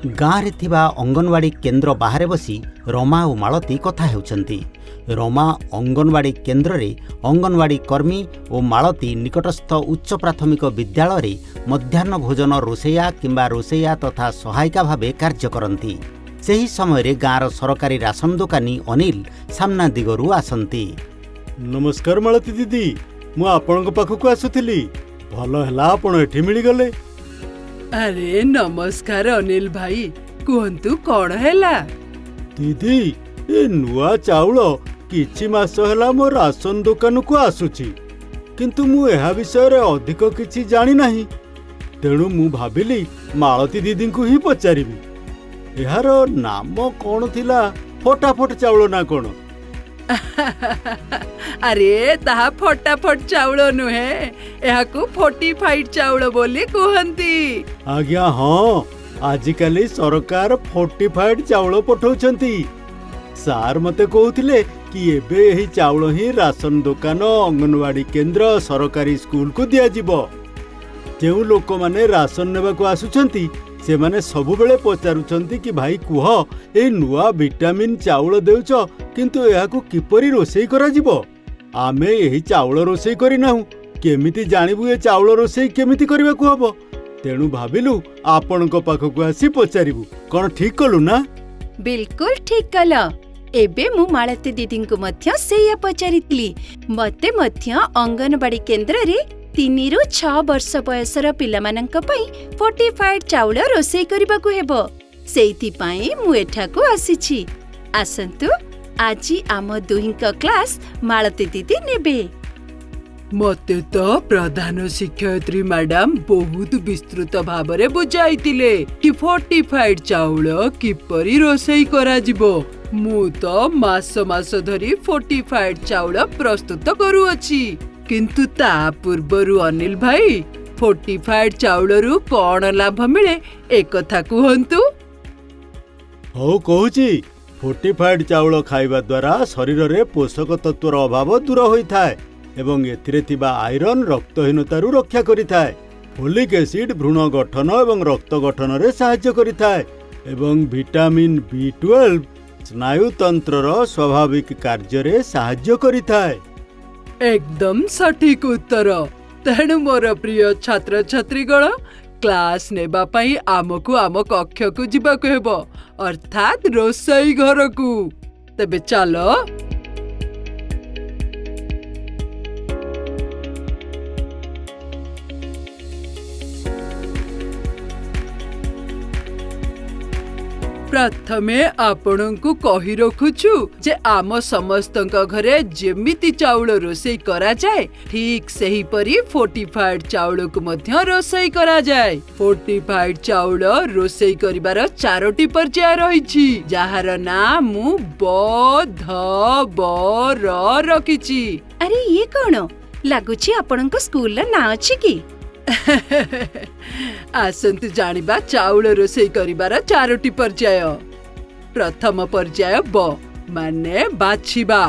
गाँव थिबा अंगनवाड़ी केन्द्र बाहर बसी रमा और मालती कथा हेउछंती। रमा अंगनवाड़ी केन्द्र रे अंगनवाड़ी कर्मी और मालती निकटस्थ उच्च प्राथमिक विद्यालय रे मध्याह्न भोजन रोषैया किंबा रोषैया तथा सहायिका भावे कार्य करती। सही समय रे गाँवर सरकारी राशन दुकानी अनिल सामना दिगरु आसंती। नमस्कार मालती दीदी, मु आपनक पाखकु आसुथिली। भल हला आपण एठी मिली गले। अरे नमस्कार अनिल भाई, कुहंतु कौन हैला? दीदी, ए नुआ चाउल किछि मास हला मो राशन दुकान को आसुछि, किंतु मु एहा विषय रे अधिक किछि जानि नाही। तेणु मु भाबिली मालती दीदी को ही पचारिबी। एहार नाम कोन थिला? फटाफट चाउल ना कोन? अरे ताहा फटाफट चाउल नुहे, एहाकु फोर्टिफाइड चाउल बोली कुहंती। आज्ञा हाँ, आजिकाली सरकार फोर्टिफाइड चाउल पठाउछंती। सार मते कहउथिले कि एबे एही चाउल ही राशन दुकान, अंगनवाड़ी केन्द्र, सरकारी स्कूल को दिया जिवो। जेउ लोक माने राशन नेबा को आसुछंती से माने सबु बेले पचारुछंती कि भाई कुह, ए नुआ विटामिन चाउल देउछ, किंतु एहाकु किपरि रोषेई करा जिवो? आमे एही चाउल रोषेई करि नाहु, केमिति जानिबु ए चाउल रोषेई केमिति करिबाकु हबो? तेणु भाबिलु आपनक पाखकु आसी पचारिबु। कोन ठीक कलु ना? बिल्कुल ठीक कल। एबे मु मालती दीदी को मध्य सेया पचारितली। मते मध्य अंगनवाड़ी केन्द्र रे 3 ରୁ 6 वर्ष बयसर पिलामानंक पई फोर्टिफाइड चाउल रोषेई करिबाकु हेबो। सेइथि पई मु एठाकु आसीछि। आसंतु आजी आम दुहिंक क्लास मालती दीदी नेबे। मते तो प्रधान शिक्षयित्री मैडम बहुत विस्तृत भाबरे बुझाइतिले कि फोर्टिफाइड चाउल किपरि रोषेई करा जिवो। मु तो मास मास धरी फोर्टिफाइड चाउल प्रस्तुत करूअछि, किंतु ता पूर्वरु अनिल भाई फोर्टिफाइड चाउलरु कौन लाभ मिले एक कथा कुहंतु। हो कहूची, फोर्टिफाइड चाउल खाइबा द्वारा शरीर रे पोषक तत्वर अभाव दूर होइथाय एवं एथिरे थिबा आयरन रक्तहीनतारु रक्षा करिथाय। फोलिक एसिड भ्रूण गठन एवं रक्त गठन रे सहाय्य करिथाय एवं विटामिन B12 स्नायु तंत्रर स्वाभाविक कार्य रे सहाय्य करिथाय। एकदम सठिक उत्तर। तेणु मोर प्रिय छात्र छात्रीगण, क्लास नेबा पई आमको आम कक्ष को जिबाको हेबो, अर्थात रोषेई घर को। तबे चलो। प्रथमे आपनकु कहि रखुछु जे आम समस्तक घरे जेमिति चाउल रोषेई करा जाए, ठीक सही परी फोर्टिफाइड चाउल को मध्य रोषेई करा जाए। फोर्टिफाइड चाउल रोषेई करिबार 4टी पर्याय रहिछि, जाहार नाम मु ब ध ब र रखिछि। अरे ये कौन लागुछि? आपनक स्कूल ना अछि कि? आसंतु जानिबा चाउल रोषेई करिबार 4टी पर्याय। प्रथम पर्याय ब माने बाछिबा।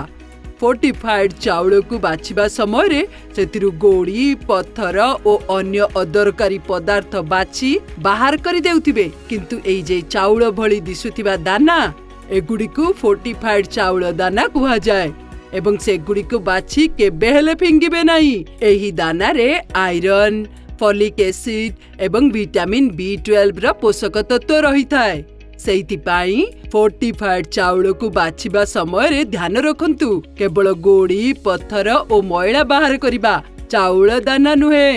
फोर्टिफाइड चाउल को बाछिबा समय रे सेतिरु गोड़ी, पत्थर ओ अन्य अदरकारी पदार्थ बाछि बाहर करि देउथिबे, किंतु एई जे चाउल भली दिसुथिबा दाना, एगुडी को फोर्टिफाइड चाउल दाना कुहा जाय एवं से गुडी को बाछि केबे हेले फिंगिबे नाही। एही दाना रे आयरन, फॉलिक एसिड एवं विटामिन B12 रा पोषक तत्व रहिथाय। सेइथि पाई फोर्टिफाइड चाउल को बाछिबा समय रे ध्यान रखंतु, केवल गोड़ी, पत्थर ओ मैला बाहर करिबा, चाउल दाना नुहे।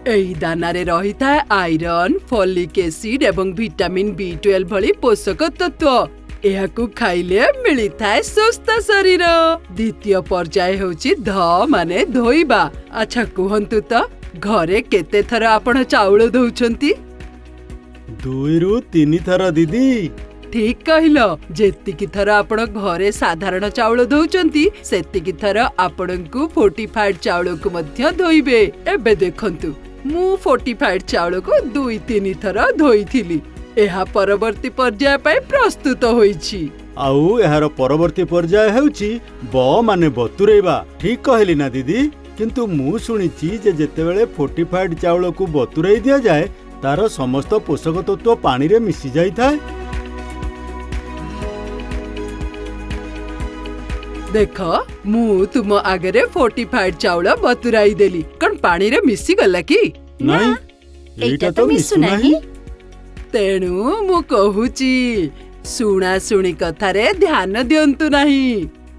एही दाना रे रहिथाय आयरन, फॉलिक एसिड एवं विटामिन B12 भली पोषक तत्व। एहाकु खाइले मिली थाए सुस्थ शरीर। द्वितीय पर्याय होची ध माने धोइबा। अच्छा कुहंतु तो घरे केते थर आपण चाउल धोउछंती? 2 ରୁ 3 थर दीदी। ठीक कहिलो। जेतिकी थर आपण घरे साधारण चाउल धोउछंती, सेतिकी थर आपणकु फोर्टिफाइड चाउल को मध्य धोइबे। एबे देखंतु, मु फोर्टिफाइड चाउल को 2-3 थर धोइथिली। एहा परवर्ती पर्याय पय प्रस्तुत होईछि। आउ एहार परवर्ती पर्याय हेउछि ब माने बतुरेबा। ठीक कहली ना दीदी? किंतु मु सुनिछि जे जेतेबेले फोर्टिफाइड चाउल को बतुराई दिया जाए तार समस्त पोषक तत्व पानी रे मिसी जाई थाए। देख मु तुम आगरे फोर्टिफाइड चाउल बतुराई देली कौन पानी रे मिसी गला कि नहीं एइटा तो मिसु नाही। तेणु मु कहूची शुणा शुणी कथारे ध्यान दियंतु नाही।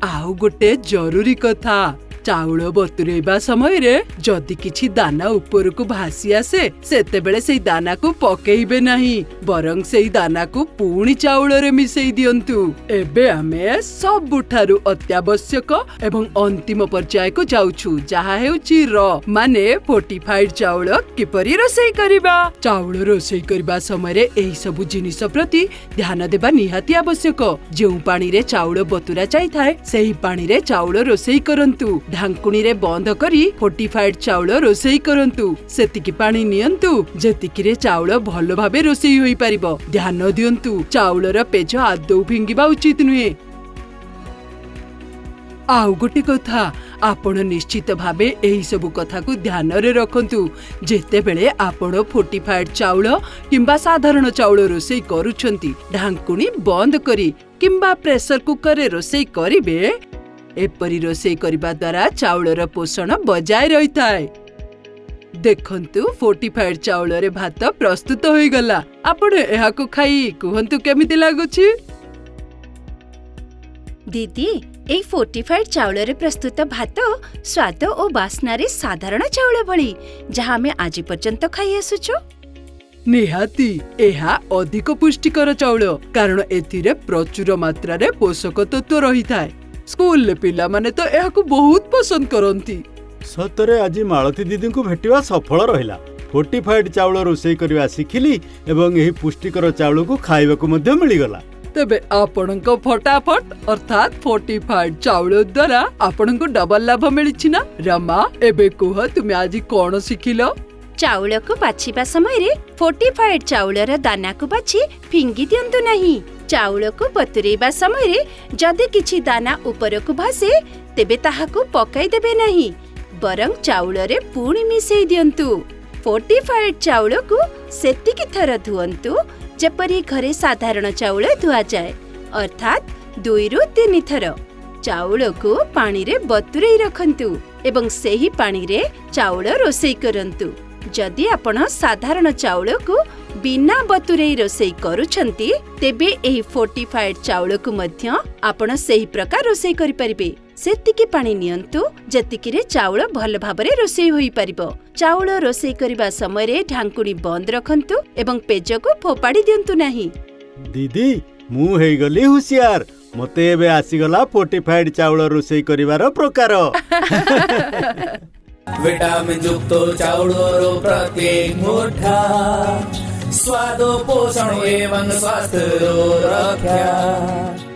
आउ गोटे जरूरी कथा चाउल बतुरेबा समय रे जदि किछि दाना ऊपर को भासी आसे सेतेबेले सेई दाना को पकेइबे नाही बरং सेई दाना को पुणी चाउल रे मिसेई दियंतु। एबे आमे सबुठारु अत्यावश्यक एवं अंतिम पर्याय को जाउछु जहा हेउची र माने फोर्टिफाइड चाउल किपरि रोसेई करिबा। चाउल रोसेई करिबा समय रे एही सब जिनिस प्रति ध्यान देबा निहाती आवश्यक। जेउ पानी रे चाउल बतुरा जाई थाए सेही पानी रे चाउल रोसेई करंतु। ढांकुणी रे बंद करी फोर्टिफाइड चाउल रोसेई करंतु। सेतिकी पानी नियंतु जेतिकी रे चाउल भलो भाबे रोसेई होई परिबो। ध्यान दियंतु चाउलर पेज आदौ भिंगिबा उचित नुहे। आउ गोटे कथा आपण निश्चित भाबे एही सब कथा को ध्यान रे रखंतु जेतेबेले आपण फोर्टिफाइड चाउल किंबा साधारण चाउल रोसेई करूछंती ढांकुणी बंद करी किंबा प्रेशर कुकर रे रोसेई करिवे। एपरी रोसेई करिबा द्वारा चाउलर पोषण बजाय रही थाए। देखंतु फोर्टिफाइड चाउल रे भात प्रस्तुत होई गला। आपण एहा को खाई कुहंतु केमिति लागुछि। दीदी एई फोर्टिफाइड चाउल रे प्रस्तुत भात स्वाद ओ बास्ना रे साधारण चाउल भଳି जहा हमें आज पर्यंत खाई आसुछु। निहाती एहा अधिक पुष्टिकर चाउल कारण एथिरे प्रचुर मात्रा रे पोषक तत्व रही थाए। स्कूल ले पिला माने तो एहा को बहुत पसंद करंती। सतरे आज मालती दीदी को भेटिवा सफल रहिला। फोर्टिफाइड चाउल रोसेई करबा सिखिली एवं एही पुष्टिकर चाउल को खाइबा को मध्य मिली गला। तेबे आपणक फटाफट अर्थात फोर्टिफाइड चाउल द्वारा आपणक डबल लाभ मिलिछि ना। रमा एबे कुह तुमे आज कोन सिखिलो। चाउल को बाछिबा समय रे फोर्टिफाइड चाउलर दाना को बाछि फिंगी दियंतु नहीं। चाउल को बतुरेबा समय रे जदि किछि दाना ऊपर को भासे तेबे ताहाको पकाई देबे नहीं बरং चाउल रे पुणी मिसेई दियंतु। फोर्टिफाइड चाउल को सेतिकी थर धुअंतु जेपरि घरे साधारण चाउल धुआ जाए अर्थात 2 रु 3 थर। चाउल को पानी रे बतुरेई रखंतु एवं सेही पानी रे चाउल रोसेई करंतु। जदि आपण साधारण चाउल को बिना बतुरेई रोसेई करूछंती तेबे एही फोर्टिफाइड चाउल को मध्य आपण सेही प्रकार रोसेई करि परिबे। सेतिकी पानी नियंतु जेतिकी रे चाउल भल भाबरे रोसेई होई परिबो। चाउल रोसेई करिबा समय रे ढांकुणी बंद रखंतु एवं पेज को फोपाड़ी दियंतु नहीं। दीदी मु हेई गली हुशियार। मते एबे आसी गला फोर्टिफाइड चाउल रोसेई करिवार प्रकार। विटामिन युक्त चाउलरो प्रत्येक मुठा स्वाद पोषण एवं स्वास्थ्य रक्षा।